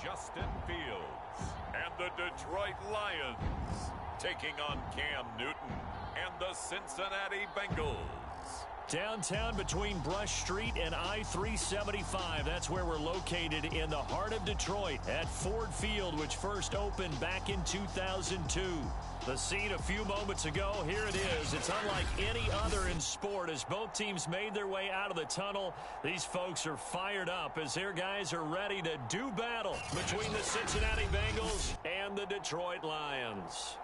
Justin Fields. And the Detroit Lions taking on Cam Newton and the Cincinnati Bengals. Downtown between Brush Street and I-375. That's where we're located in the heart of Detroit at Ford Field, which first opened back in 2002. The scene a few moments ago, here it is. It's unlike any other in sport as both teams made their way out of the tunnel. These folks are fired up as their guys are ready to do battle between the Cincinnati Bengals and the Detroit Lions.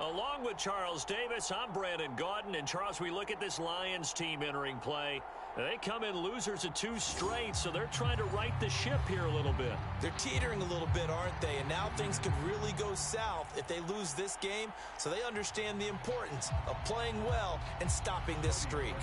Along with Charles Davis, I'm Brandon Gaudin. And, Charles, we look at this Lions team entering play. They come in losers of 2 straight, so they're trying to right the ship here a little bit. They're teetering a little bit, aren't they? And now things could really go south if they lose this game, so they understand the importance of playing well and stopping this streak.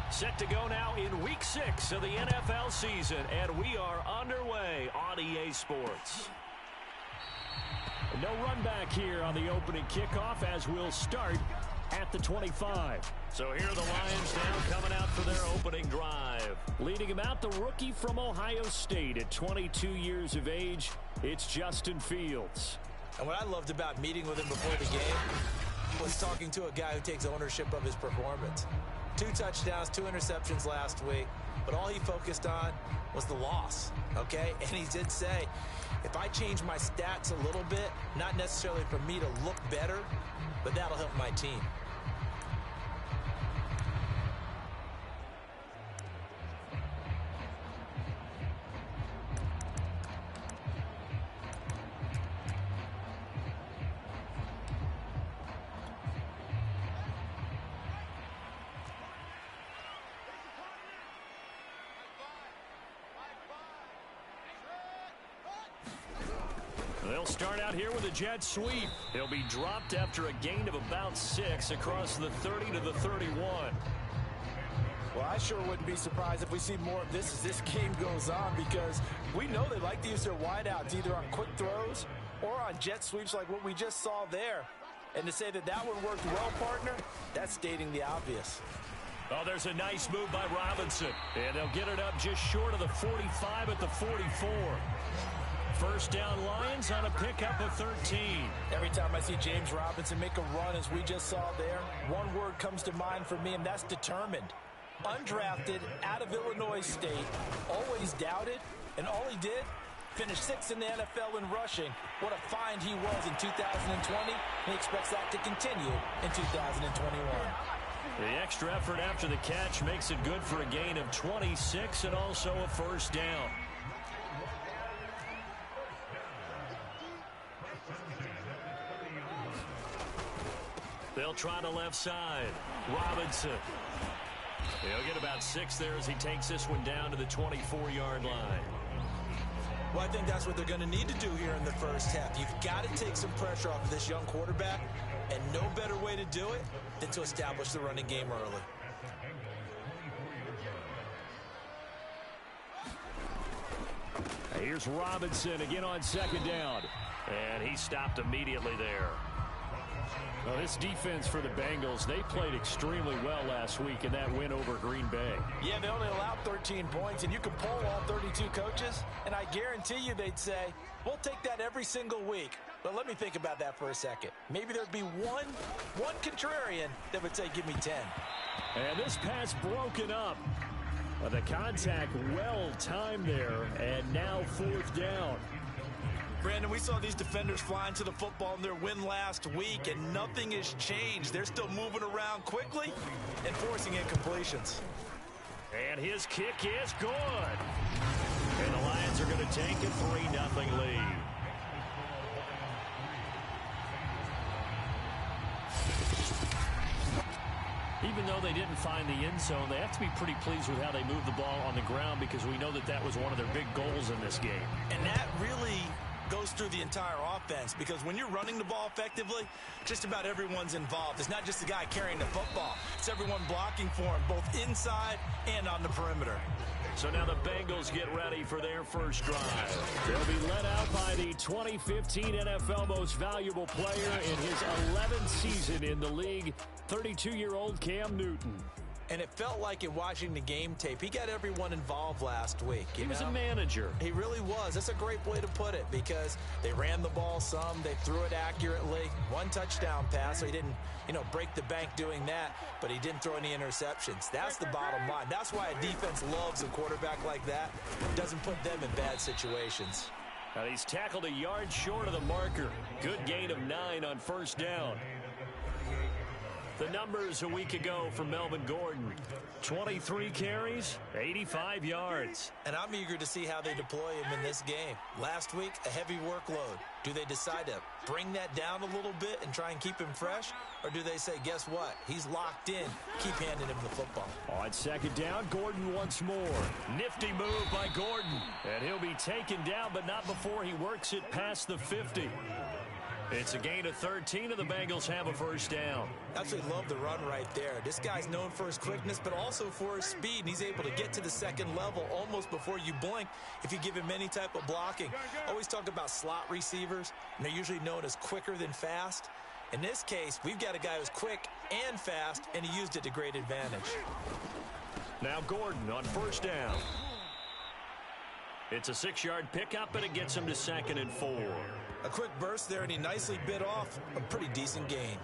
Set to go now in Week 6 of the NFL season, and we are underway on EA Sports. No run back here on the opening kickoff as we'll start at the 25. So here are the Lions now coming out for their opening drive. Leading them out, the rookie from Ohio State at 22 years of age, it's Justin Fields. And what I loved about meeting with him before the game was talking to a guy who takes ownership of his performance. 2 touchdowns, 2 interceptions last week, but all he focused on was the loss, okay? And he did say, if I change my stats a little bit, not necessarily for me to look better, but that'll help my team. They'll start out here with a jet sweep. He'll be dropped after a gain of about 6 across the 30 to the 31. Well, I sure wouldn't be surprised if we see more of this as this game goes on, because we know they like to use their wideouts either on quick throws or on jet sweeps like what we just saw there. And to say that that one worked well, partner, that's stating the obvious. Oh, there's a nice move by Robinson. And they'll get it up just short of the 45 at the 44. First down Lions on a pickup of 13. Every time I see James Robinson make a run as we just saw there, one word comes to mind for me, and that's determined. Undrafted, out of Illinois State, always doubted, and all he did, finished 6th in the NFL in rushing. What a find he was in 2020. He expects that to continue in 2021. The extra effort after the catch makes it good for a gain of 26 and also a first down. They'll try the left side. Robinson. He'll get about 6 there as he takes this one down to the 24-yard line. Well, I think that's what they're going to need to do here in the first half. You've got to take some pressure off of this young quarterback, and no better way to do it than to establish the running game early. Here's Robinson again on second down. And he stopped immediately there. Well, this defense for the Bengals, they played extremely well last week in that win over Green Bay. Yeah, they only allowed 13 points, and you can poll all 32 coaches, and I guarantee you they'd say, we'll take that every single week. But let me think about that for a second. Maybe there'd be one contrarian that would say, give me 10. And this pass broken up. The contact well timed there, and now 4th down. Brandon, we saw these defenders flying to the football in their win last week, and nothing has changed. They're still moving around quickly and forcing incompletions. And his kick is good. And the Lions are going to take a 3-0 lead. Even though they didn't find the end zone, they have to be pretty pleased with how they moved the ball on the ground, because we know that that was one of their big goals in this game. And that really goes through the entire offense, because when you're running the ball effectively, just about everyone's involved. It's not just the guy carrying the football. It's everyone blocking for him, both inside and on the perimeter. So now the Bengals get ready for their first drive. They'll be led out by the 2015 NFL Most Valuable Player in his 11th season in the league, 32-year-old Cam Newton. And it felt like in watching the game tape, he got everyone involved last week. He was a manager. He really was. That's a great way to put it because they ran the ball some. They threw it accurately. One touchdown pass, so he didn't, break the bank doing that, but he didn't throw any interceptions. That's the bottom line. That's why a defense loves a quarterback like that. Doesn't put them in bad situations. Now he's tackled a yard short of the marker. Good gain of 9 on first down. The numbers a week ago from Melvin Gordon. 23 carries, 85 yards. And I'm eager to see how they deploy him in this game. Last week, a heavy workload. Do they decide to bring that down a little bit and try and keep him fresh? Or do they say, guess what? He's locked in. Keep handing him the football. On second down, Gordon once more. Nifty move by Gordon. And he'll be taken down, but not before he works it past the 50. It's a gain of 13, and the Bengals have a first down. Absolutely love the run right there. This guy's known for his quickness, but also for his speed. And he's able to get to the second level almost before you blink if you give him any type of blocking. Always talk about slot receivers, and they're usually known as quicker than fast. In this case, we've got a guy who's quick and fast, and he used it to great advantage. Now Gordon on first down. It's a 6-yard pickup, and it gets him to 2nd and 4. A quick burst there, and he nicely bit off a pretty decent gain.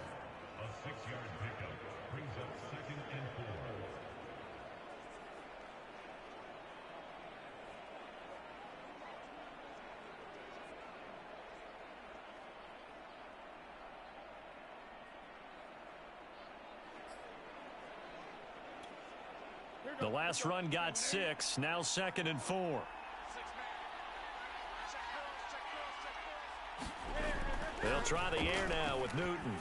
The last run got 6, now 2nd and 4. They'll try the air now with Newton.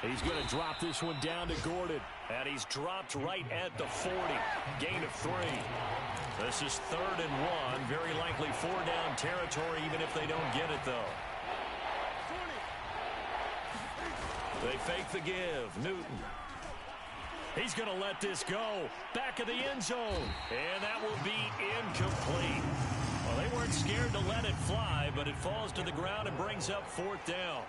He's going to drop this one down to Gordon. And he's dropped right at the 40. Gain of 3. This is 3rd and 1. Very likely 4-down territory, even if they don't get it, though. They fake the give. Newton. He's going to let this go. Back of the end zone. And that will be incomplete. Well, they weren't scared to let it fly, but it falls to the ground and brings up 4th down.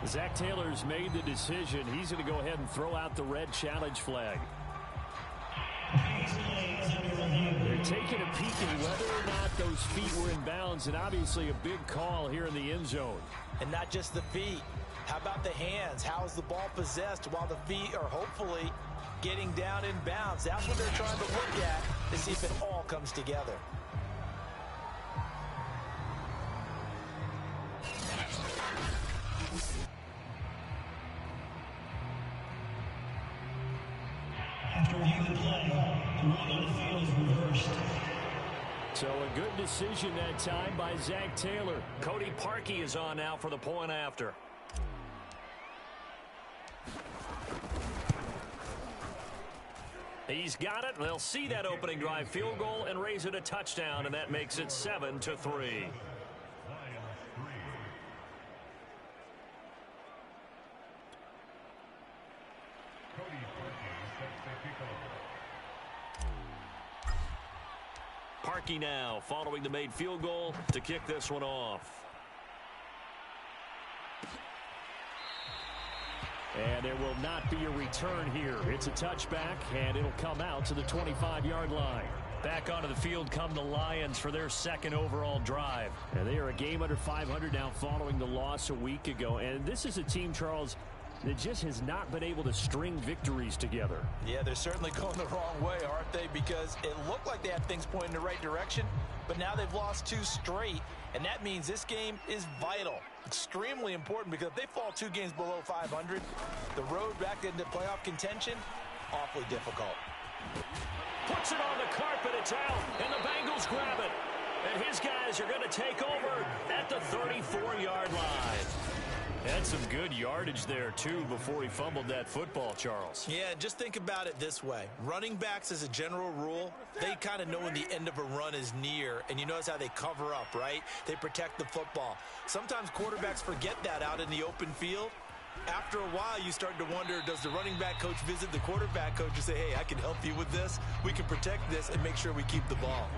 Zach Taylor's made the decision. He's going to go ahead and throw out the red challenge flag. They're taking a peek at whether or not those feet were in bounds, and obviously a big call here in the end zone. And not just the feet. How about the hands? How is the ball possessed while the feet are hopefully getting down in bounds? That's what they're trying to look at to see if it all comes together. After reviewing the play, the rule on the field is reversed. So a good decision that time by Zach Taylor. Cody Parkey is on now for the point after. He's got it. They'll see that opening drive field goal and raise it a touchdown, and that makes it 7-3. Parkey now following the made field goal to kick this one off. And there will not be a return here. It's a touchback, and it'll come out to the 25-yard line. Back onto the field come the Lions for their 2nd overall drive. And they are a game under 500 now following the loss a week ago. And this is a team, Charles, that just has not been able to string victories together. Yeah, they're certainly going the wrong way, aren't they? Because it looked like they had things pointing in the right direction, but now they've lost 2 straight, and that means this game is vital. Extremely important, because if they fall 2 games below 500, the road back into playoff contention, awfully difficult. Puts it on the carpet, it's out, and the Bengals grab it. And his guys are going to take over at the 34-yard line. Had some good yardage there, too, before he fumbled that football, Charles. Yeah, just think about it this way. Running backs, as a general rule, they kind of know when the end of a run is near, and you notice how they cover up, right? They protect the football. Sometimes quarterbacks forget that out in the open field, After a while, you start to wonder, does the running back coach visit the quarterback coach and say, hey, I can help you with this. We can protect this and make sure we keep the ball.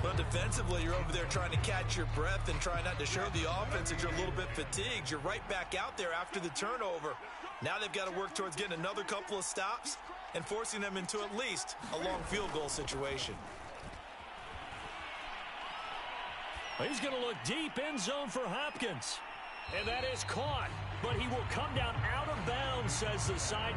But defensively, you're over there trying to catch your breath and try not to show the offense that you're a little bit fatigued. You're right back out there after the turnover. Now they've got to work towards getting another couple of stops and forcing them into at least a long field goal situation. He's going to look deep end zone for Hopkins. And that is caught. But he will come down out of bounds, says the side.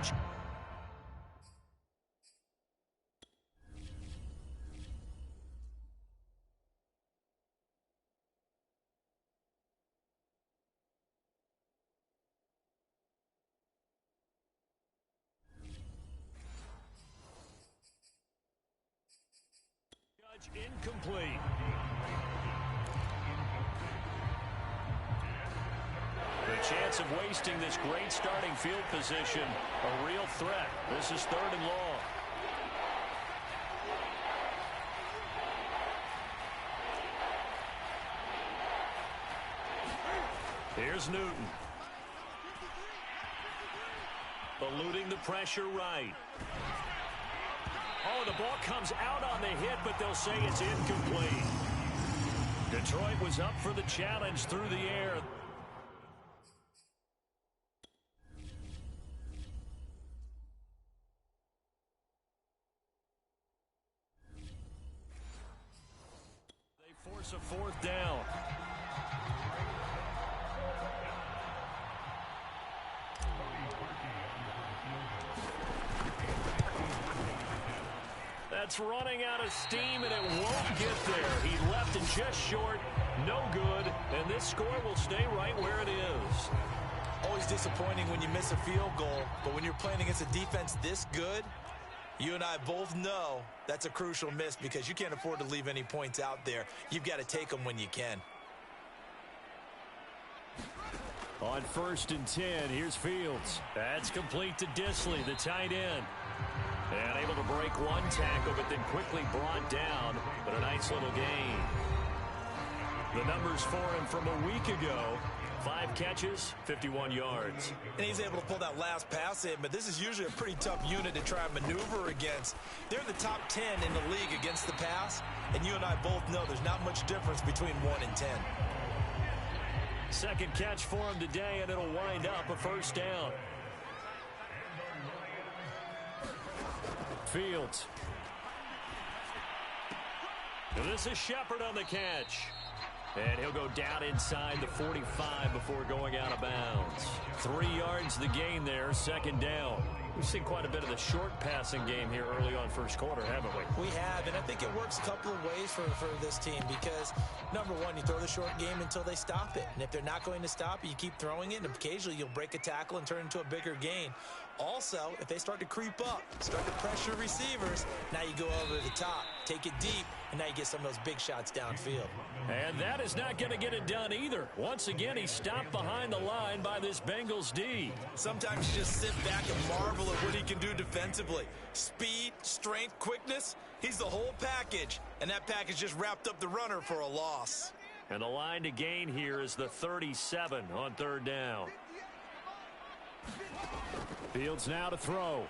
Judge incomplete. The chance of wasting this great starting field position, a real threat. This is 3rd and long. Here's Newton. Eluding the pressure right. Oh, the ball comes out on the hit, but they'll say it's incomplete. Detroit was up for the challenge through the air. Force a 4th down. That's running out of steam, and it won't get there. He left it just short. No good. And this score will stay right where it is. Always disappointing when you miss a field goal, but when you're playing against a defense this good, you and I both know that's a crucial miss because you can't afford to leave any points out there. You've got to take them when you can. On 1st and 10, here's Fields. That's complete to Disley, the tight end. And able to break one tackle, but then quickly brought down. But a nice little gain. The numbers for him from a week ago. 5 catches, 51 yards. And he's able to pull that last pass in, but this is usually a pretty tough unit to try and maneuver against. They're in the top 10 in the league against the pass, and you and I both know there's not much difference between 1 and 10. Second catch for him today, and it'll wind up a 1st down. Fields. And this is Shepard on the catch. And he'll go down inside the 45 before going out of bounds. 3 yards the gain there, 2nd down. We've seen quite a bit of the short passing game here early on 1st quarter, haven't we? We have, and I think it works a couple of ways for this team because, number one, you throw the short game until they stop it. And if they're not going to stop it, you keep throwing it, and occasionally you'll break a tackle and turn it into a bigger gain. Also, if they start to creep up, start to pressure receivers, now you go over the top, take it deep, and now you get some of those big shots downfield. And that is not going to get it done either. Once again, he's stopped behind the line by this Bengals D. Sometimes you just sit back and marvel at what he can do defensively. Speed, strength, quickness, he's the whole package. And that package just wrapped up the runner for a loss. And the line to gain here is the 37 on 3rd down. Fields now to throw.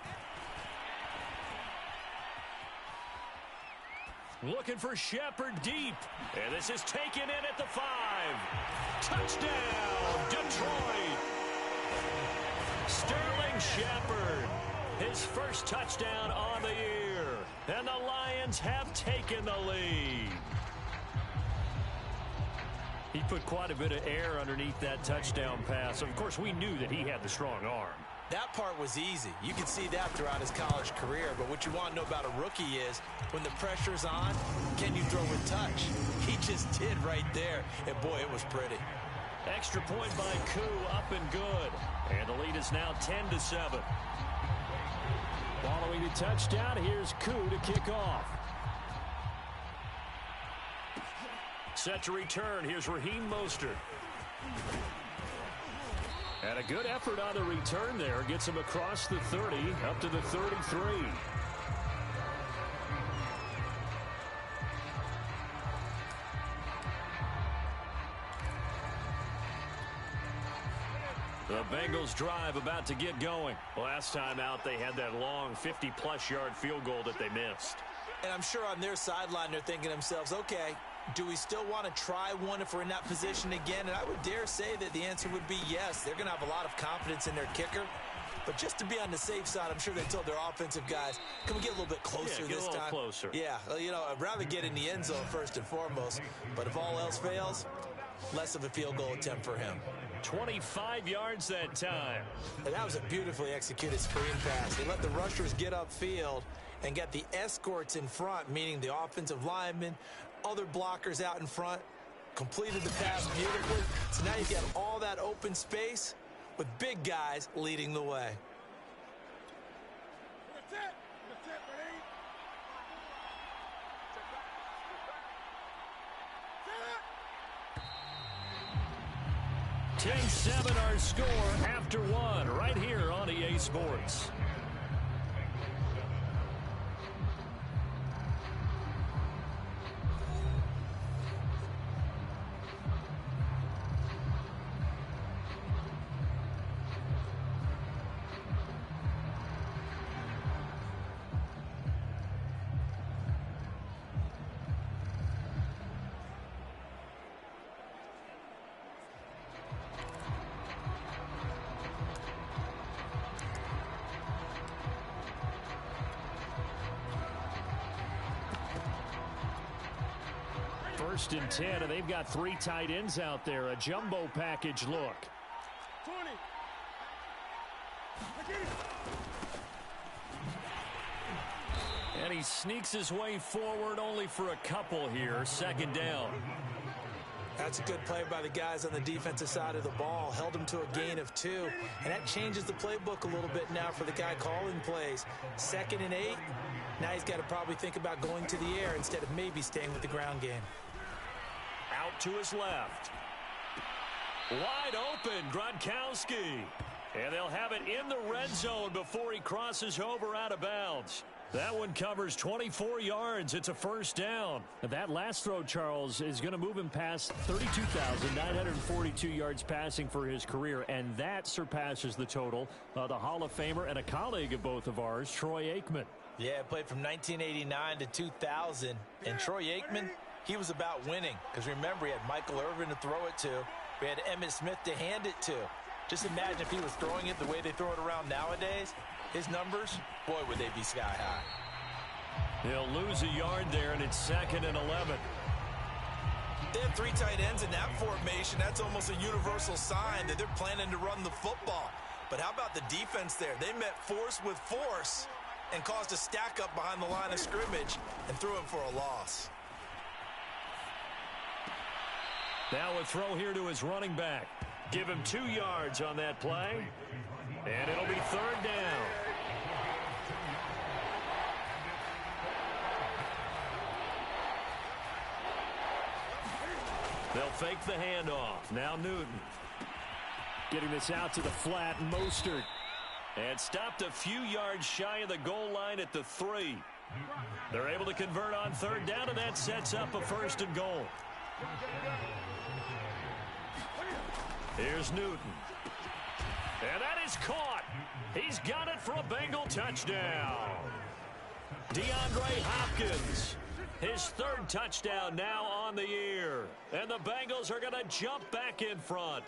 Looking for Shepard deep. And this is taken in at the 5. Touchdown, Detroit. Sterling Shepard. His first touchdown on the year. And the Lions have taken the lead. He put quite a bit of air underneath that touchdown pass. Of course, we knew that he had the strong arm. That part was easy. You can see that throughout his college career. But what you want to know about a rookie is when the pressure's on, can you throw with touch? He just did right there. And, boy, it was pretty. Extra point by Koo, up and good. And the lead is now 10-7. Following the touchdown, here's Koo to kick off. Set to return. Here's Raheem Mostert. And a good effort on the return there. Gets him across the 30, up to the 33. The Bengals drive about to get going. Last time out, they had that long 50-plus yard field goal that they missed. And I'm sure on their sideline they're thinking to themselves, okay, do we still want to try one if we're in that position again? And I would dare say that the answer would be yes. They're going to have a lot of confidence in their kicker. But just to be on the safe side, I'm sure they told their offensive guys, can we get a little bit closer this time? Get a little closer. Yeah, you know, I'd rather get in the end zone first and foremost. But if all else fails, less of a field goal attempt for him. 25 yards that time. And that was a beautifully executed screen pass. They let the rushers get upfield and get the escorts in front, meaning the offensive linemen, other blockers out in front, completed the pass beautifully. So now you've got all that open space with big guys leading the way. Take 7 our score after 1 right here on EA Sports. First and 10, and they've got 3 tight ends out there. A jumbo package look. 20. And he sneaks his way forward only for a couple here. 2nd down. That's a good play by the guys on the defensive side of the ball. Held him to a gain of 2. And that changes the playbook a little bit now for the guy calling plays. 2nd and 8. Now he's got to probably think about going to the air instead of maybe staying with the ground game. Out to his left. Wide open, Gronkowski. And they'll have it in the red zone before he crosses over out of bounds. That one covers 24 yards. It's a 1st down. That last throw, Charles, is going to move him past 32,942 yards passing for his career, and that surpasses the total of the Hall of Famer and a colleague of both of ours, Troy Aikman. Yeah, played from 1989 to 2000. And Troy Aikman, he was about winning. Because remember, he had Michael Irvin to throw it to. We had Emmitt Smith to hand it to. Just imagine if he was throwing it the way they throw it around nowadays. His numbers, boy, would they be sky high. They'll lose a yard there, and it's 2nd and 11. They have 3 tight ends in that formation. That's almost a universal sign that they're planning to run the football. But how about the defense there? They met force with force and caused a stack up behind the line of scrimmage and threw him for a loss. Now a throw here to his running back. Give him 2 yards on that play. And it'll be 3rd down. They'll fake the handoff. Now Newton. Getting this out to the flat. Mostert. And stopped a few yards shy of the goal line at the 3. They're able to convert on 3rd down, and that sets up a 1st and goal. Here's Newton. And that is caught. He's got it for a Bengal touchdown. DeAndre Hopkins. His 3rd touchdown now on the year. And the Bengals are going to jump back in front.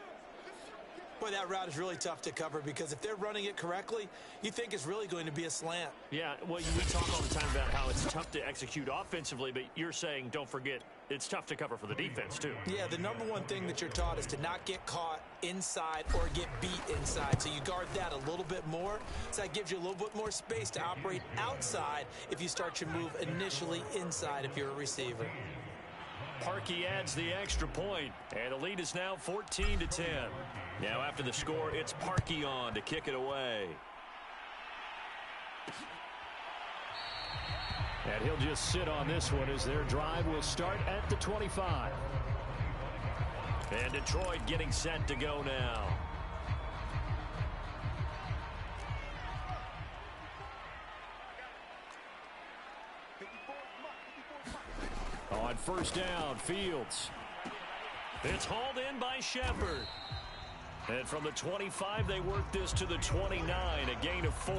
Boy, that route is really tough to cover because if they're running it correctly, you think it's really going to be a slant. Yeah, well, we talk all the time about how it's tough to execute offensively, but you're saying, don't forget, it's tough to cover for the defense, too. Yeah, the number one thing that you're taught is to not get caught inside or get beat inside. So you guard that a little bit more. So that gives you a little bit more space to operate outside if you start your move initially inside if you're a receiver. Parkey adds the extra point, and the lead is now 14-10. Now after the score, it's Parkey on to kick it away. And he'll just sit on this one as their drive will start at the 25. And Detroit getting set to go now. On 1st down, Fields. It's hauled in by Shepard. And from the 25, they work this to the 29, a gain of 4.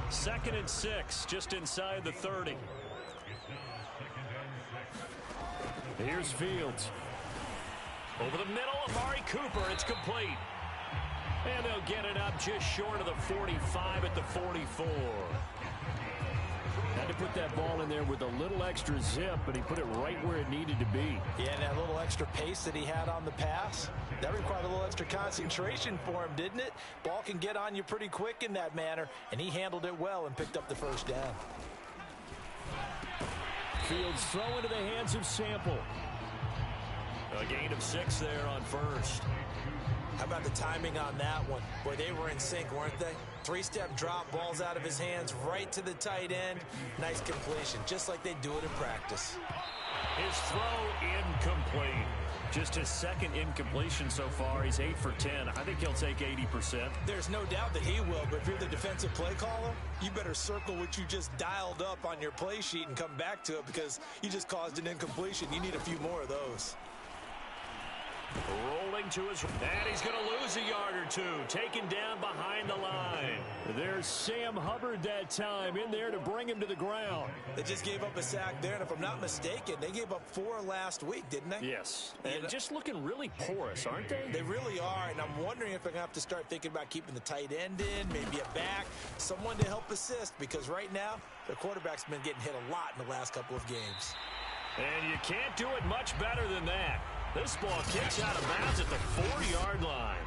2nd and 6, just inside the 30. Here's Fields. Over the middle, Amari Cooper. It's complete. And they'll get it up just short of the 45 at the 44. Had to put that ball in there with a little extra zip, but he put it right where it needed to be. Yeah, and that little extra pace that he had on the pass, that required a little extra concentration for him, didn't it? Ball can get on you pretty quick in that manner, and he handled it well and picked up the first down. Fields throw into the hands of Sample. A gain of 6 there on first. How about the timing on that one? Boy, they were in sync, weren't they? 3-step drop, balls out of his hands, right to the tight end. Nice completion, just like they do it in practice. His throw incomplete. Just his 2nd incompletion so far. He's 8 for 10. I think he'll take 80%. There's no doubt that he will, but if you're the defensive play caller, you better circle what you just dialed up on your play sheet and come back to it because you just caused an incompletion. You need a few more of those. Rolling to his... And he's going to lose a yard or 2. Taken down behind the line. There's Sam Hubbard that time in there to bring him to the ground. They just gave up a sack there, and if I'm not mistaken, they gave up 4 last week, didn't they? Yes. And just looking really porous, aren't they? They really are, and I'm wondering if they're going to have to start thinking about keeping the tight end in, maybe a back, someone to help assist, because right now, their quarterback's been getting hit a lot in the last couple of games. And you can't do it much better than that. This ball kicks out of bounds at the 4-yard line.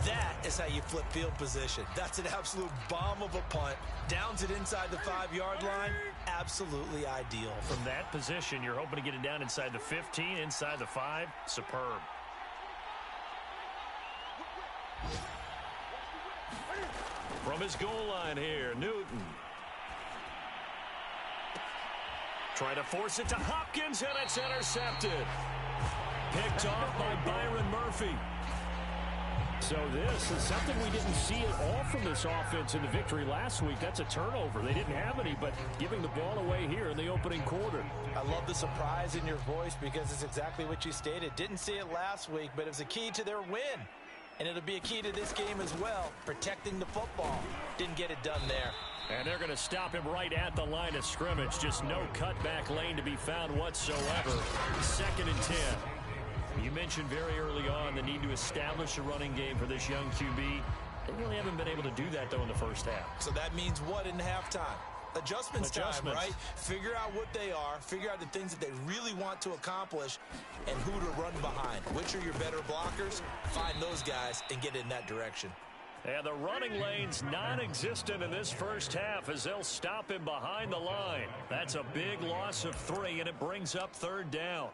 That is how you flip field position. That's an absolute bomb of a punt. Downs it inside the 5-yard line. Absolutely ideal. From that position, you're hoping to get it down inside the 15, inside the 5. Superb. From his goal line here, Newton. Trying to force it to Hopkins, and it's intercepted. Picked off by Byron Murphy. So this is something we didn't see at all from this offense in the victory last week. That's a turnover. They didn't have any, but giving the ball away here in the opening quarter. I love the surprise in your voice because it's exactly what you stated. Didn't see it last week, but it was a key to their win. And it'll be a key to this game as well, protecting the football. Didn't get it done there. And they're going to stop him right at the line of scrimmage. Just no cutback lane to be found whatsoever. 2nd and 10. You mentioned very early on the need to establish a running game for this young QB. They really haven't been able to do that, though, in the first half. So that means what in halftime? Adjustments time, right? Figure out what they are, figure out the things that they really want to accomplish, and who to run behind. Which are your better blockers? Find those guys and get in that direction. And the running lane's non-existent in this first half as they'll stop him behind the line. That's a big loss of 3, and it brings up 3rd down.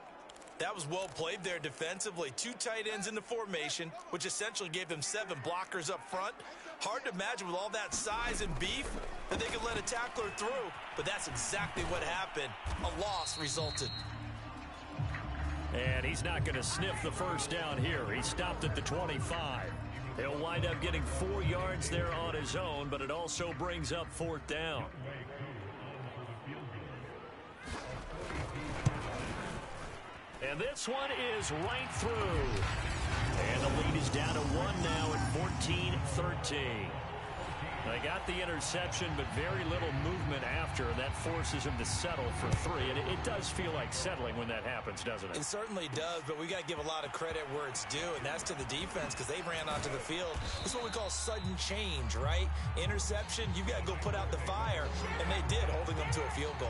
That was well played there defensively. 2 tight ends in the formation, which essentially gave them 7 blockers up front. Hard to imagine with all that size and beef that they could let a tackler through. But that's exactly what happened. A loss resulted. And he's not going to sniff the first down here. He stopped at the 25. He'll wind up getting 4 yards there on his own, but it also brings up 4th down. And this one is right through. And the lead is down to 1 now at 14-13. They got the interception, but very little movement after, and that forces him to settle for 3. And it does feel like settling when that happens, doesn't it? It certainly does, but we got to give a lot of credit where it's due, and that's to the defense because they ran onto the field. It's what we call sudden change, right? Interception, you got to go put out the fire, and they did, holding them to a field goal.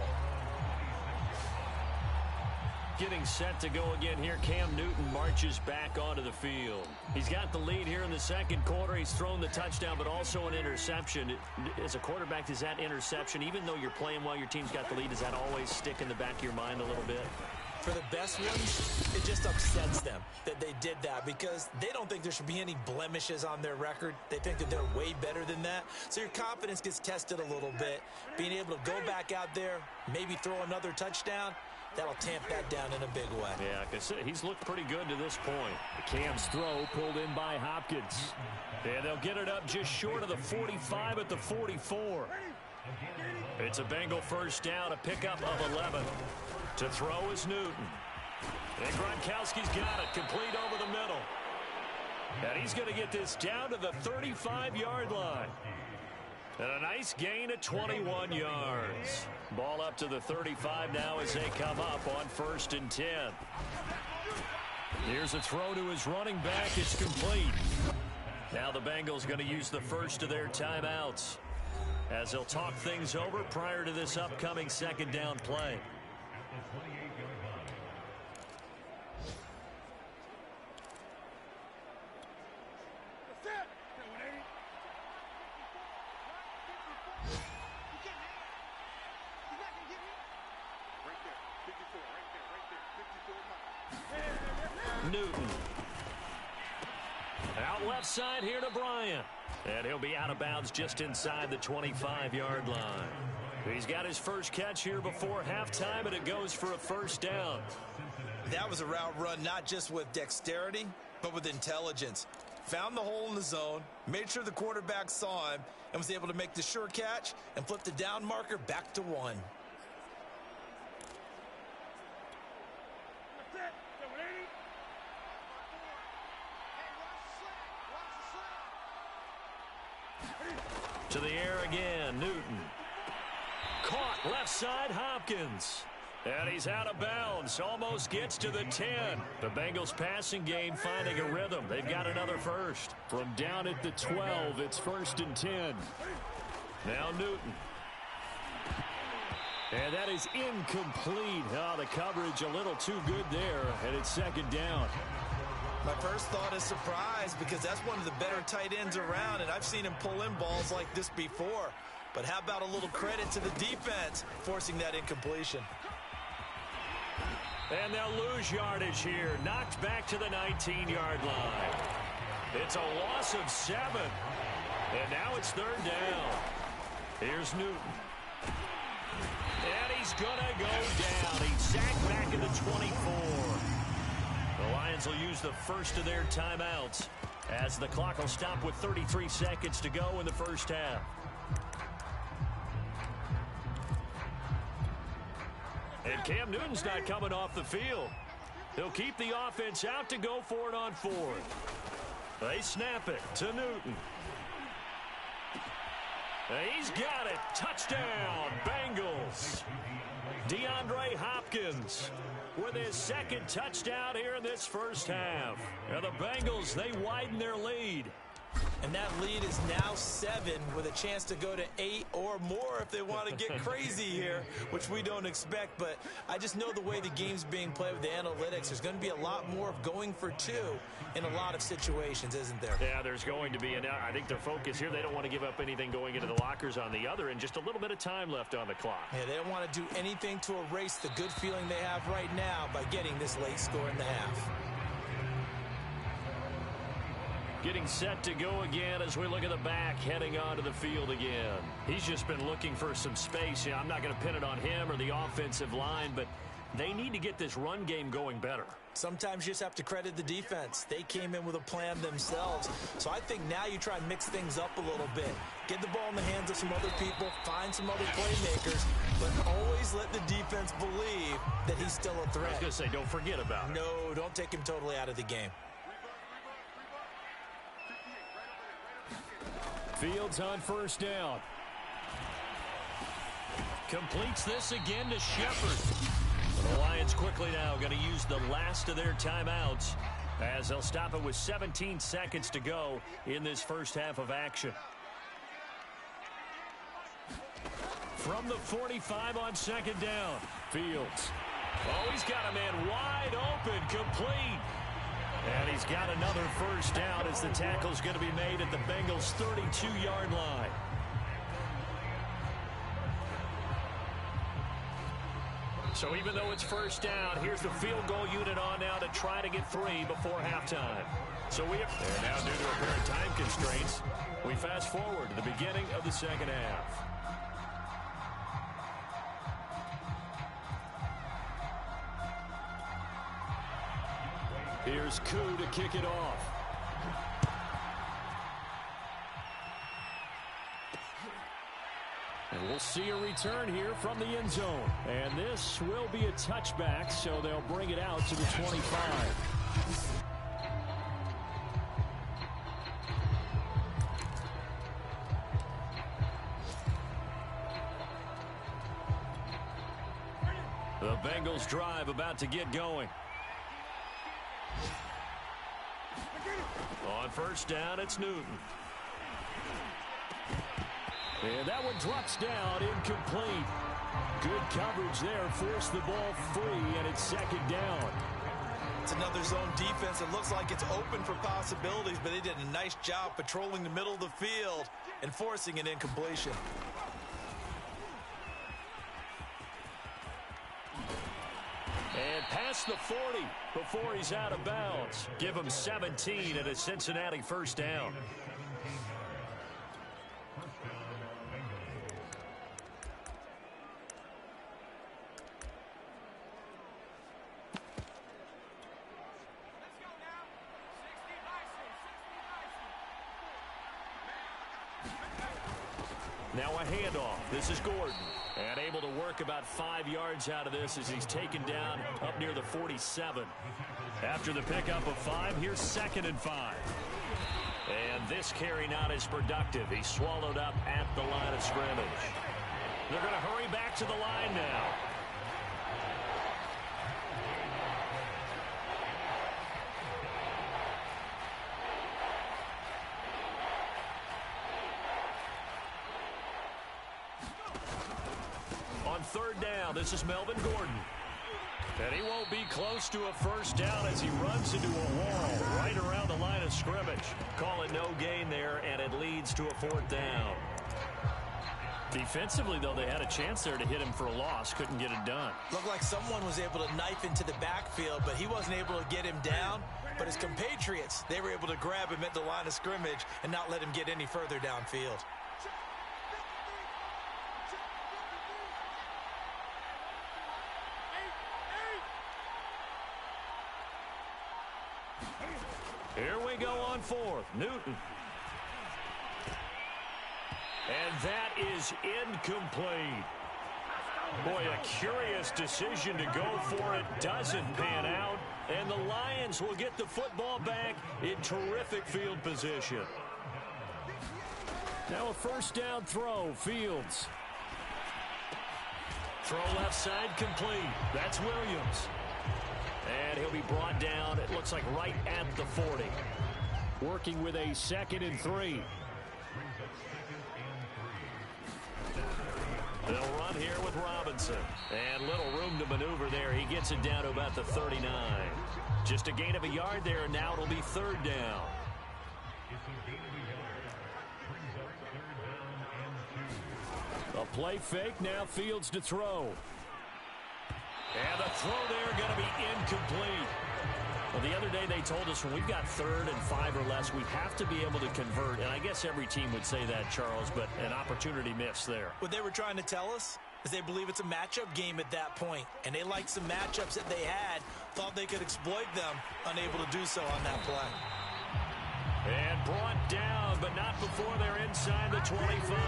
Getting set to go again here. Cam Newton marches back onto the field. He's got the lead here in the 2nd quarter. He's thrown the touchdown, but also an interception. As a quarterback, does that interception, even though you're playing while your team's got the lead, does that always stick in the back of your mind a little bit? For the best ones, it just upsets them that they did that because they don't think there should be any blemishes on their record. They think that they're way better than that. So your confidence gets tested a little bit. Being able to go back out there, maybe throw another touchdown, that'll tamp that down in a big way. Yeah, because he's looked pretty good to this point. Cam's throw pulled in by Hopkins. And they'll get it up just short of the 45 at the 44. It's a Bengal first down, a pickup of 11. To throw is Newton. And Gronkowski's got it, complete over the middle. And he's going to get this down to the 35-yard line. And a nice gain of 21 yards. Ball up to the 35 now as they come up on 1st and 10. Here's a throw to his running back. It's complete. Now the Bengals going to use the first of their timeouts as they'll talk things over prior to this upcoming 2nd down play. Newton. Out left side here to Bryant. And he'll be out of bounds just inside the 25-yard line. He's got his first catch here before halftime, and it goes for a 1st down. That was a route run not just with dexterity, but with intelligence. Found the hole in the zone, made sure the quarterback saw him, and was able to make the sure catch and flip the down marker back to 1. To the air again, Newton. Caught left side, Hopkins. And he's out of bounds, almost gets to the 10. The Bengals passing game finding a rhythm. They've got another first. From down at the 12, it's 1st and 10. Now Newton. And that is incomplete. Oh, the coverage a little too good there, and it's 2nd down. My first thought is surprise because that's one of the better tight ends around, and I've seen him pull in balls like this before. But how about a little credit to the defense forcing that incompletion? And they'll lose yardage here. Knocked back to the 19-yard line. It's a loss of 7. And now it's 3rd down. Here's Newton. And he's going to go down. He's sacked back at the 24. The Lions will use the first of their timeouts as the clock will stop with 33 seconds to go in the first half. And Cam Newton's not coming off the field. He'll keep the offense out to go for it on 4th. They snap it to Newton. He's got it. Touchdown, Bengals. DeAndre Hopkins with his 2nd touchdown here in this first half. And the Bengals, they widen their lead. And that lead is now 7 with a chance to go to 8 or more if they want to get crazy here, which we don't expect. But I just know the way the game's being played with the analytics, there's going to be a lot more of going for 2 in a lot of situations, isn't there? Yeah, there's going to be. And I think their focus here, they don't want to give up anything going into the lockers on the other, and just a little bit of time left on the clock. Yeah, they don't want to do anything to erase the good feeling they have right now by getting this late score in the half. Getting set to go again as we look at the back heading onto the field again. He's just been looking for some space. Yeah, I'm not going to pin it on him or the offensive line, but they need to get this run game going better. Sometimes you just have to credit the defense. They came in with a plan themselves. So I think now you try and mix things up a little bit. Get the ball in the hands of some other people, find some other playmakers, but always let the defense believe that he's still a threat. I was going to say, don't forget about it. No, don't take him totally out of the game. Fields on 1st down. Completes this again to Shepard. The Lions quickly now going to use the last of their timeouts as they'll stop it with 17 seconds to go in this first half of action. From the 45 on 2nd down. Fields. Oh, he's got a man wide open, complete. And he's got another first down as the tackle's going to be made at the Bengals' 32-yard line. So even though it's first down, here's the field goal unit on now to try to get 3 before halftime. So we have, and now due to apparent time constraints, we fast forward to the beginning of the second half. Here's Koo to kick it off. And we'll see a return here from the end zone. And this will be a touchback, so they'll bring it out to the 25. this drive about to get going. On first down, it's Newton. And that one drops down, incomplete. Good coverage there, forced the ball free, and it's second down. It's another zone defense. It looks like it's open for possibilities, but they did a nice job patrolling the middle of the field and forcing an incompletion. And past the 40 before he's out of bounds. Give him 17 and a Cincinnati first down. Now a handoff. This is Gordon. And able to work about 5 yards out of this as he's taken down up near the 47. After the pickup of 5, here's 2nd and 5. And this carry not as productive. He's swallowed up at the line of scrimmage. They're going to hurry back to the line now. On third down, this is Melvin Gordon. And he won't be close to a first down as he runs into a wall right around the line of scrimmage. Call it no gain there, and it leads to a 4th down. Defensively, though, they had a chance there to hit him for a loss. Couldn't get it done. Looked like someone was able to knife into the backfield, but he wasn't able to get him down. But his compatriots, they were able to grab him at the line of scrimmage and not let him get any further downfield. Here we go on 4th. Newton. And that is incomplete. Boy, a curious decision to go for it. Doesn't pan out. And the Lions will get the football back in terrific field position. Now a first down throw. Fields. Throw left side complete. That's Williams. And he'll be brought down, it looks like right at the 40. Working with a 2nd and 3. They'll run here with Robinson. And little room to maneuver there. He gets it down to about the 39. Just a gain of a yard there, and now it'll be 3rd down. A play fake, now Fields to throw. And the throw there going to be incomplete. Well, the other day they told us when we've got 3rd and 5 or less, we have to be able to convert. And I guess every team would say that, Charles, but an opportunity missed there. What they were trying to tell us is they believe it's a matchup game at that point. And they liked some matchups that they had, thought they could exploit them, unable to do so on that play. And brought down, but not before they're inside the 25.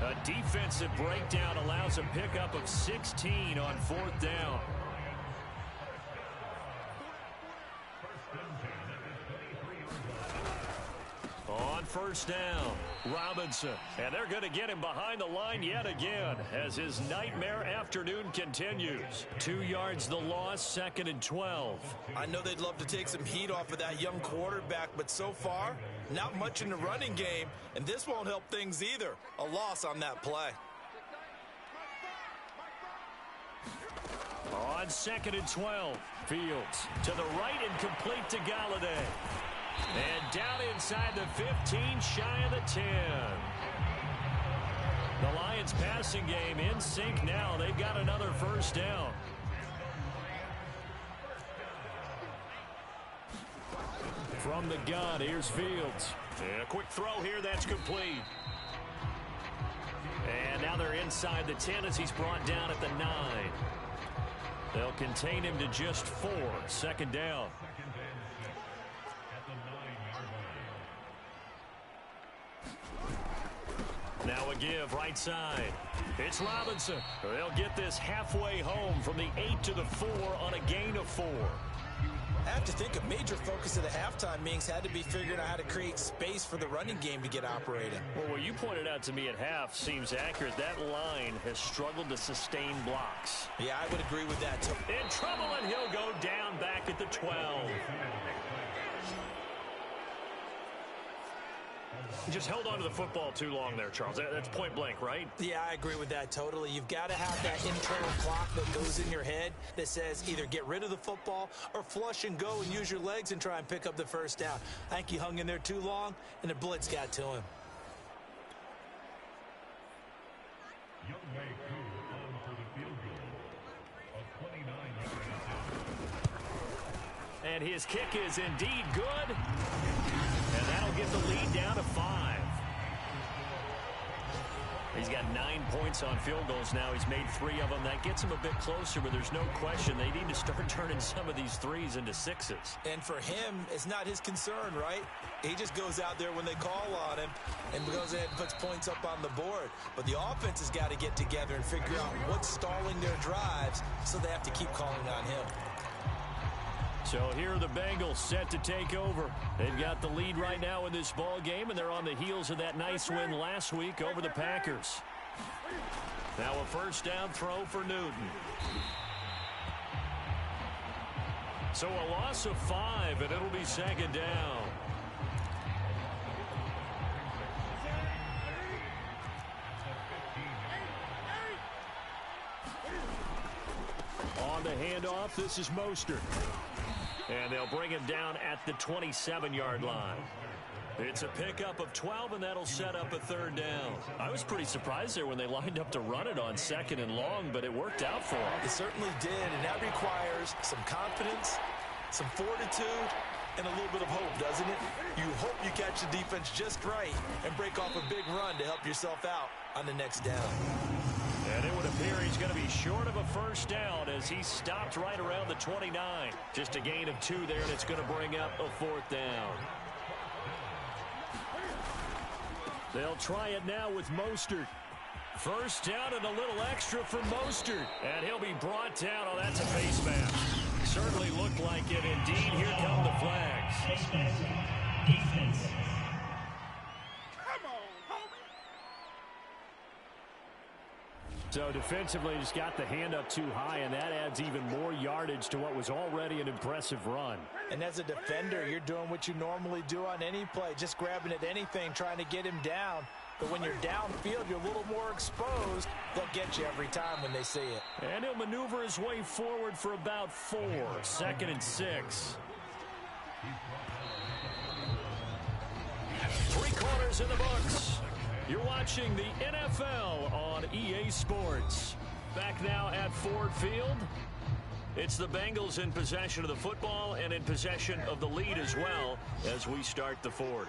A defensive breakdown allows a pickup of 16 on 4th down. On first down, Robinson. And they're going to get him behind the line yet again as his nightmare afternoon continues. 2 yards the loss, 2nd and 12. I know they'd love to take some heat off of that young quarterback, but so far, not much in the running game, and this won't help things either. A loss on that play. On 2nd and 12, Fields to the right and complete to Galladay. And down inside the 15, shy of the 10. The Lions passing game in sync now. They've got another first down. From the gun, here's Fields. And a quick throw here, that's complete. And now they're inside the 10 as he's brought down at the 9. They'll contain him to just 4. 2nd down. Now a give right side. It's Robinson. They'll get this halfway home from the 8 to the 4 on a gain of 4. I have to think a major focus of the halftime meetings had to be figuring out how to create space for the running game to get operating. Well, what you pointed out to me at half seems accurate. That line has struggled to sustain blocks. Yeah, I would agree with that, too. In trouble, and he'll go down back at the 12. He just held on to the football too long there, Charles. That's point blank, right? Yeah, I agree with that totally. You've got to have that internal clock that goes in your head that says either get rid of the football or flush and go and use your legs and try and pick up the first down. I think he hung in there too long, and the blitz got to him. And his kick is indeed good. And that'll get the lead down to 5. He's got 9 points on field goals now. He's made 3 of them. That gets him a bit closer, but there's no question they need to start turning some of these 3s into 6s. And for him, it's not his concern, right? He just goes out there when they call on him and goes ahead and puts points up on the board. But the offense has got to get together and figure out what's stalling their drives, so they have to keep calling on him. So here are the Bengals set to take over. They've got the lead right now in this ball game, and they're on the heels of that nice win last week over the Packers. Now a first down throw for Newton. So a loss of 5, and it'll be second down. On the handoff, this is Mostert. And they'll bring him down at the 27-yard line. It's a pickup of 12, and that'll set up a third down. I was pretty surprised there when they lined up to run it on 2nd and long, but it worked out for them. It certainly did, and that requires some confidence, some fortitude, and a little bit of hope, doesn't it? You hope you catch the defense just right and break off a big run to help yourself out on the next down. And it would appear he's going to be short of a first down as he stopped right around the 29. Just a gain of 2 there, and it's going to bring up a 4th down. They'll try it now with Mostert. First down and a little extra for Mostert. And he'll be brought down. Oh, that's a face mask. Certainly looked like it. Indeed, here come the flags. Face mask. Defense. So defensively just got the hand up too high, and that adds even more yardage to what was already an impressive run. And as a defender, you're doing what you normally do on any play, just grabbing at anything, trying to get him down. But when you're downfield, you're a little more exposed. They'll get you every time when they see it. And he'll maneuver his way forward for about 4. 2nd and 6. 3 quarters in the books. You're watching the NFL on EA Sports. Back now at Ford Field. It's the Bengals in possession of the football and in possession of the lead as well as we start the 4th.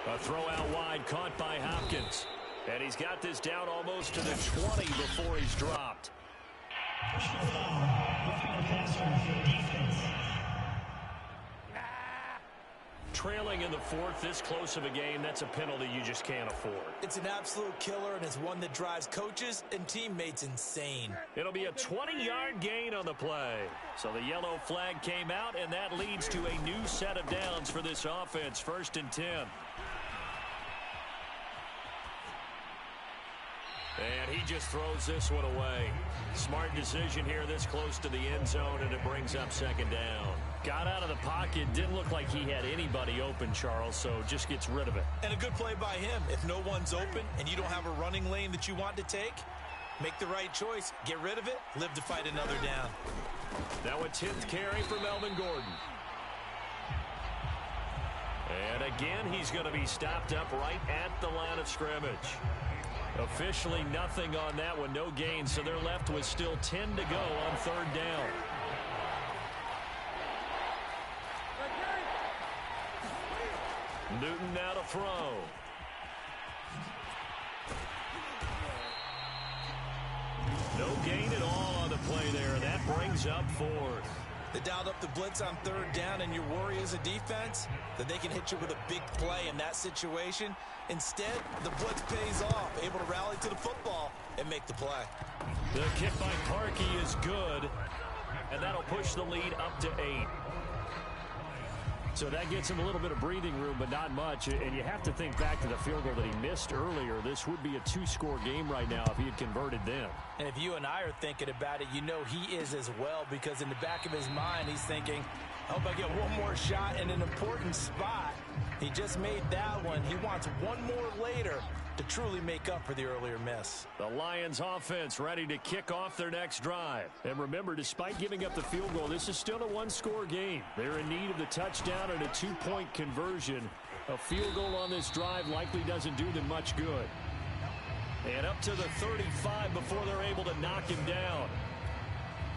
A throw out wide caught by Hopkins. And he's got this down almost to the 20 before he's dropped. Personal foul. Roughing the passer for defense. Trailing in the 4th, this close of a game, that's a penalty you just can't afford. It's an absolute killer, and it's one that drives coaches and teammates insane. It'll be a 20-yard gain on the play. So the yellow flag came out, and that leads to a new set of downs for this offense. 1st and 10. And he just throws this one away. Smart decision here this close to the end zone, and it brings up 2nd down. Got out of the pocket. Didn't look like he had anybody open, Charles, so just gets rid of it. And a good play by him. If no one's open and you don't have a running lane that you want to take, make the right choice. Get rid of it. Live to fight another down. Now a 10th carry for Melvin Gordon. And again, he's going to be stopped up right at the line of scrimmage. Officially nothing on that one, no gain, so they're left with still 10 to go on 3rd down. Newton now to throw. No gain at all on the play there. That brings up 4th. They dialed up the blitz on 3rd down, and your worry as a defense that they can hit you with a big play in that situation. Instead, the blitz pays off, able to rally to the football and make the play. The kick by Parkey is good, and that'll push the lead up to 8. So that gets him a little bit of breathing room, but not much. And you have to think back to the field goal that he missed earlier. This would be a 2-score game right now if he had converted then. And if you and I are thinking about it, you know he is as well, because in the back of his mind, he's thinking, I hope I get one more shot in an important spot. He just made that one. He wants one more later to truly make up for the earlier miss. The Lions offense ready to kick off their next drive. And remember, despite giving up the field goal, this is still a 1-score game. They're in need of the touchdown and a 2-point conversion. A field goal on this drive likely doesn't do them much good. And up to the 35 before they're able to knock him down.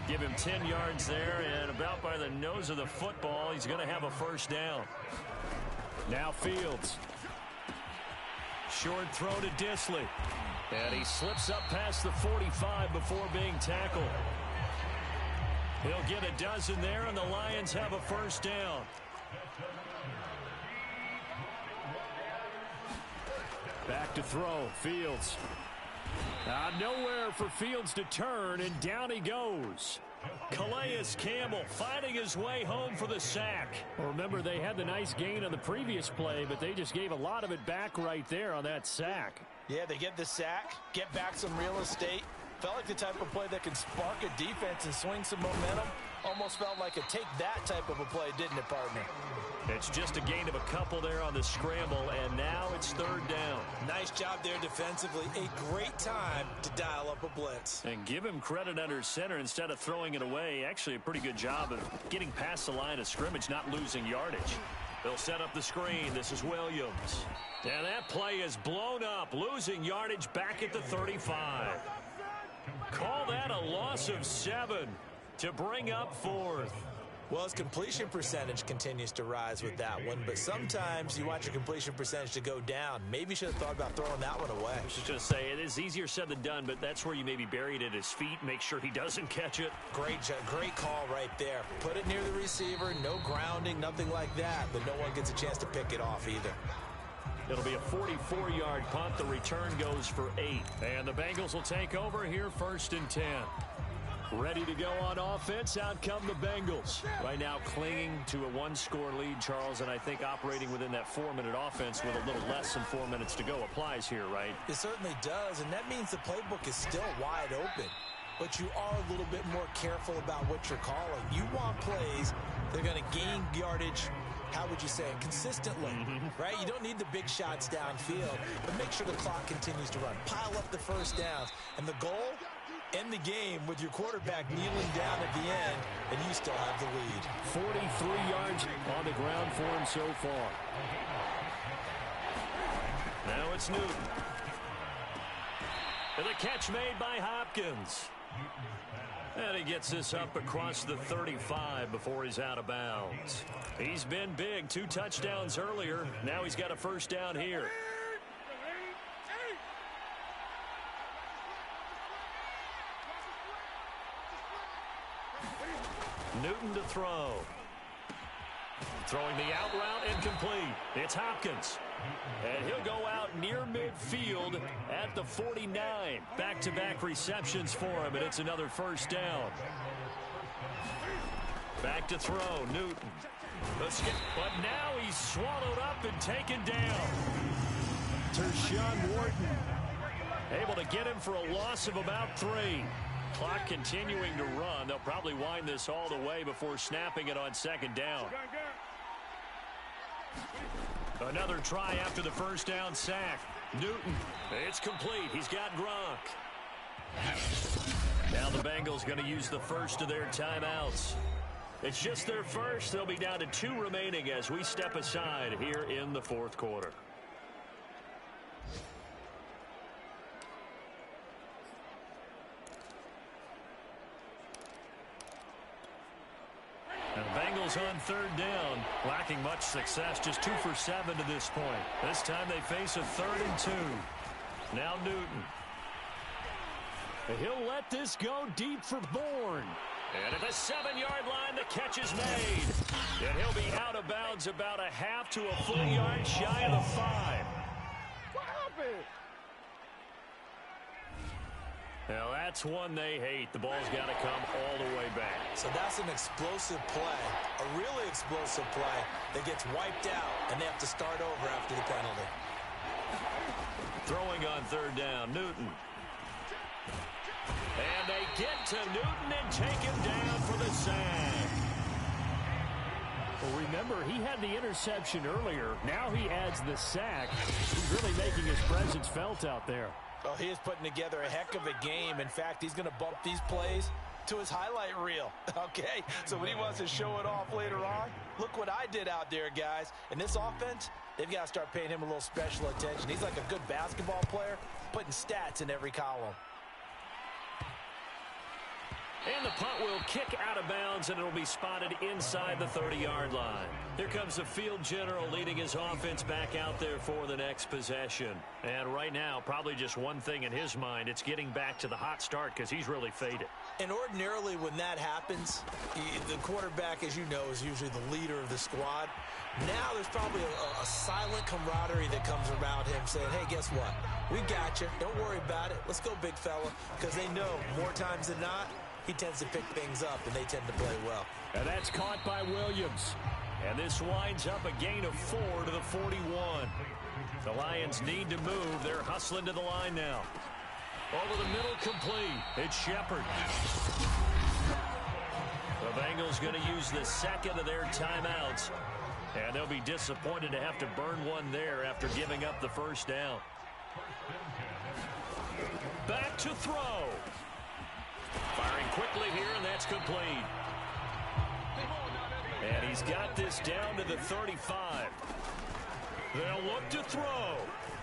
Give him 10 yards there, and about by the nose of the football, he's going to have a first down. Now Fields. Short throw to Disley. And he slips up past the 45 before being tackled. He'll get a dozen there, and the Lions have a first down. Back to throw. Fields. Nowhere for Fields to turn, and down he goes. Calais Campbell finding his way home for the sack. Well, remember, they had the nice gain on the previous play, but they just gave a lot of it back right there on that sack. Yeah, they get the sack, get back some real estate. Felt like the type of play that can spark a defense and swing some momentum. Almost felt like a take-that type of a play, didn't it, partner? It's just a gain of a couple there on the scramble, and now it's third down. Nice job there defensively. A great time to dial up a blitz. And give him credit under center instead of throwing it away. Actually, a pretty good job of getting past the line of scrimmage, not losing yardage. They'll set up the screen. This is Williams. And that play is blown up, losing yardage back at the 35. Call that a loss of 7 to bring up fourth. Well, his completion percentage continues to rise with that one, but sometimes you want your completion percentage to go down. Maybe you should have thought about throwing that one away. I was just going to say, it is easier said than done, but that's where you maybe bury it at his feet, make sure he doesn't catch it. Great call right there. Put it near the receiver, no grounding, nothing like that, but no one gets a chance to pick it off either. It'll be a 44-yard punt. The return goes for 8. And the Bengals will take over here, 1st and 10. Ready to go on offense. Out come the Bengals. Right now clinging to a 1-score lead, Charles, and I think operating within that 4-minute offense with a little less than 4 minutes to go applies here, right? It certainly does, and that means the playbook is still wide open. But you are a little bit more careful about what you're calling. You want plays that are going to gain yardage, how would you say it, consistently, right? You don't need the big shots downfield, but make sure the clock continues to run. Pile up the first downs. And the goal? End the game with your quarterback kneeling down at the end, and you still have the lead. 43 yards on the ground for him so far. Now it's Newton. And the catch made by Hopkins. And he gets this up across the 35 before he's out of bounds. He's been big. 2 touchdowns earlier. Now he's got a first down here. Newton to throw. Throwing the out route incomplete. It's Hopkins. And he'll go out near midfield at the 49. Back-to-back receptions for him, and it's another first down. Back to throw, Newton. But now he's swallowed up and taken down. Tershawn Wharton able to get him for a loss of about 3. Clock continuing to run. They'll probably wind this all the way before snapping it on second down. Another try after the first down sack. Newton. It's complete. He's got Gronk. Now the Bengals going to use the first of their timeouts. It's just their first. They'll be down to 2 remaining as we step aside here in the 4th quarter. And the Bengals on 3rd down, lacking much success, just 2 for 7 to this point. This time they face a 3rd and 2. Now Newton. He'll let this go deep for Bourne. And at the 7-yard line, the catch is made. And he'll be out of bounds about a half to a full yard shy of the 5. What happened? Well, that's one they hate. The ball's got to come all the way back. So that's an explosive play, a really explosive play that gets wiped out, and they have to start over after the penalty. Throwing on third down, Newton. And they get to Newton and take him down for the sack. Well, remember, he had the interception earlier. Now he adds the sack. He's really making his presence felt out there. Oh, he is putting together a heck of a game. In fact, he's going to bump these plays to his highlight reel. Okay, so when he wants to show it off later on, look what I did out there, guys. In this offense, they've got to start paying him a little special attention. He's like a good basketball player, putting stats in every column. And the punt will kick out of bounds, and it'll be spotted inside the 30-yard line. Here comes the field general leading his offense back out there for the next possession. And right now, probably just one thing in his mind. It's getting back to the hot start because he's really faded. And ordinarily when that happens, the quarterback, as you know, is usually the leader of the squad. Now there's probably a silent camaraderie that comes around him saying, hey, guess what? We got you. Don't worry about it. Let's go, big fella. Because they know more times than not, he tends to pick things up, and they tend to play well. And that's caught by Williams. And this winds up a gain of 4 to the 41. The Lions need to move. They're hustling to the line now. Over the middle, complete. It's Shepard. The Bengals going to use the second of their timeouts. And they'll be disappointed to have to burn one there after giving up the first down. Back to throw. Firing quickly here, and that's complete. And he's got this down to the 35. They'll look to throw.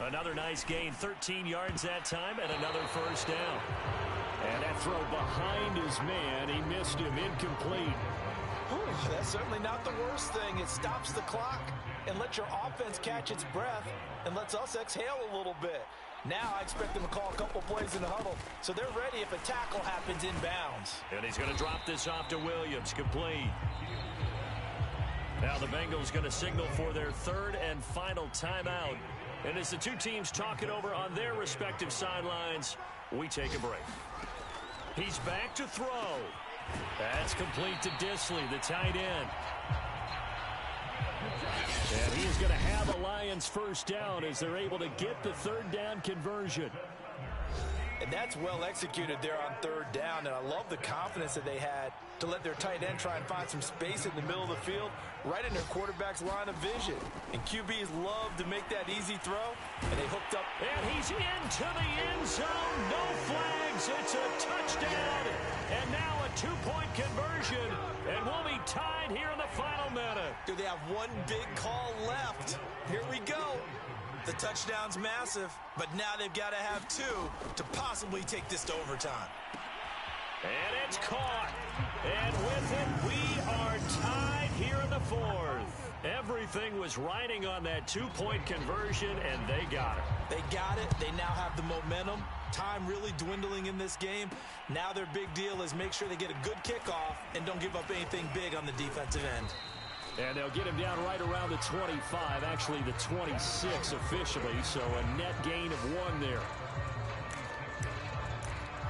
Another nice gain, 13 yards that time, and another first down. And that throw behind his man. He missed him, incomplete. Whew, that's certainly not the worst thing. It stops the clock and lets your offense catch its breath and lets us exhale a little bit. Now I expect them to call a couple plays in the huddle, so they're ready if a tackle happens inbounds. And he's going to drop this off to Williams, complete. Now the Bengals going to signal for their third and final timeout. And as the two teams talk it over on their respective sidelines, we take a break. He's back to throw. That's complete to Disley, the tight end. And he is going to have a Lions first down as they're able to get the third down conversion. And that's well executed there on third down. And I love the confidence that they had to let their tight end try and find some space in the middle of the field, right in their quarterback's line of vision. And QBs love to make that easy throw, and they hooked up. And he's into the end zone. No flags. It's a touchdown. And now a two-point conversion. And we'll be tied here in the final minute. Do they have one big call left? Here we go. The touchdown's massive, but now they've got to have two to possibly take this to overtime. And it's caught. And with it, we are tied here in the fourth. Everything was riding on that two-point conversion, and they got it. They got it. They now have the momentum. Time really dwindling in this game. Now their big deal is make sure they get a good kickoff and don't give up anything big on the defensive end. And they'll get him down right around the 25, actually the 26 officially, so a net gain of 1 there.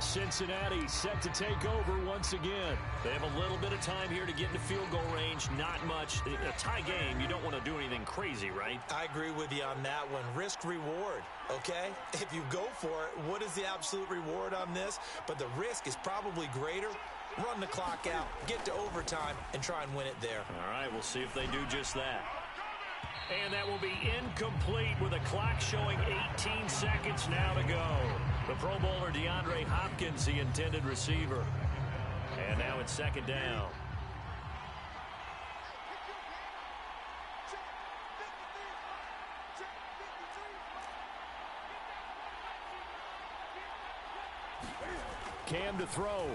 Cincinnati set to take over once again. They have a little bit of time here to get into field goal range, not much. A tie game, you don't want to do anything crazy, right? I agree with you on that one. Risk-reward, okay? If you go for it, what is the absolute reward on this? But the risk is probably greater. Run the clock out, get to overtime, and try and win it there. All right, we'll see if they do just that. And that will be incomplete with a clock showing 18 seconds now to go. The Pro Bowler DeAndre Hopkins, the intended receiver. And now it's second down. Cam to throw.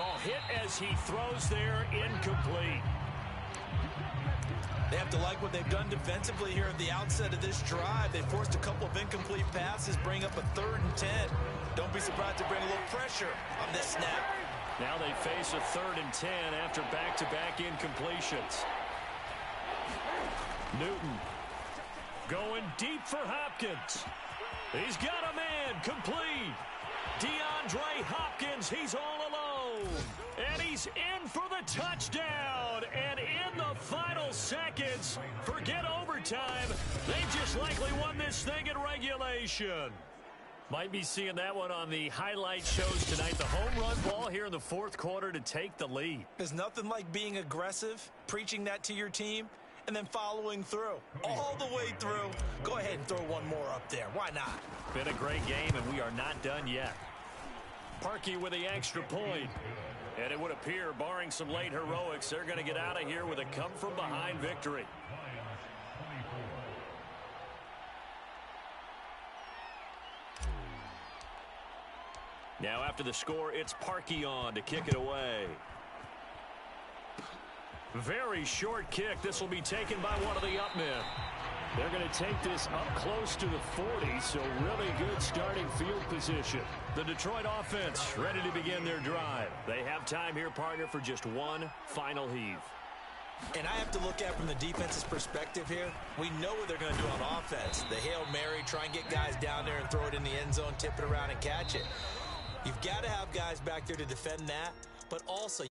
Oh, hit as he throws there, incomplete. They have to like what they've done defensively here at the outset of this drive. They forced a couple of incomplete passes, bring up a 3rd and 10. Don't be surprised to bring a little pressure on this snap. Now they face a 3rd and 10 after back-to-back incompletions. Newton going deep for Hopkins. He's got a man complete. DeAndre Hopkins, he's all alone. And he's in for the touchdown. And in the final seconds, forget overtime, they just likely won this thing in regulation. Might be seeing that one on the highlight shows tonight. The home run ball here in the fourth quarter to take the lead. There's nothing like being aggressive, preaching that to your team, and then following through. All the way through. Go ahead and throw one more up there. Why not? Been a great game, and we are not done yet. Parkey with the extra point. And it would appear, barring some late heroics, they're going to get out of here with a come-from-behind victory. Now after the score, it's Parkey on to kick it away. Very short kick. This will be taken by one of the up men. They're going to take this up close to the 40, so really good starting field position. The Detroit offense ready to begin their drive. They have time here, partner, for just one final heave. And I have to look at from the defense's perspective here. We know what they're going to do on offense. The Hail Mary, try and get guys down there and throw it in the end zone, tip it around and catch it. You've got to have guys back there to defend that, but also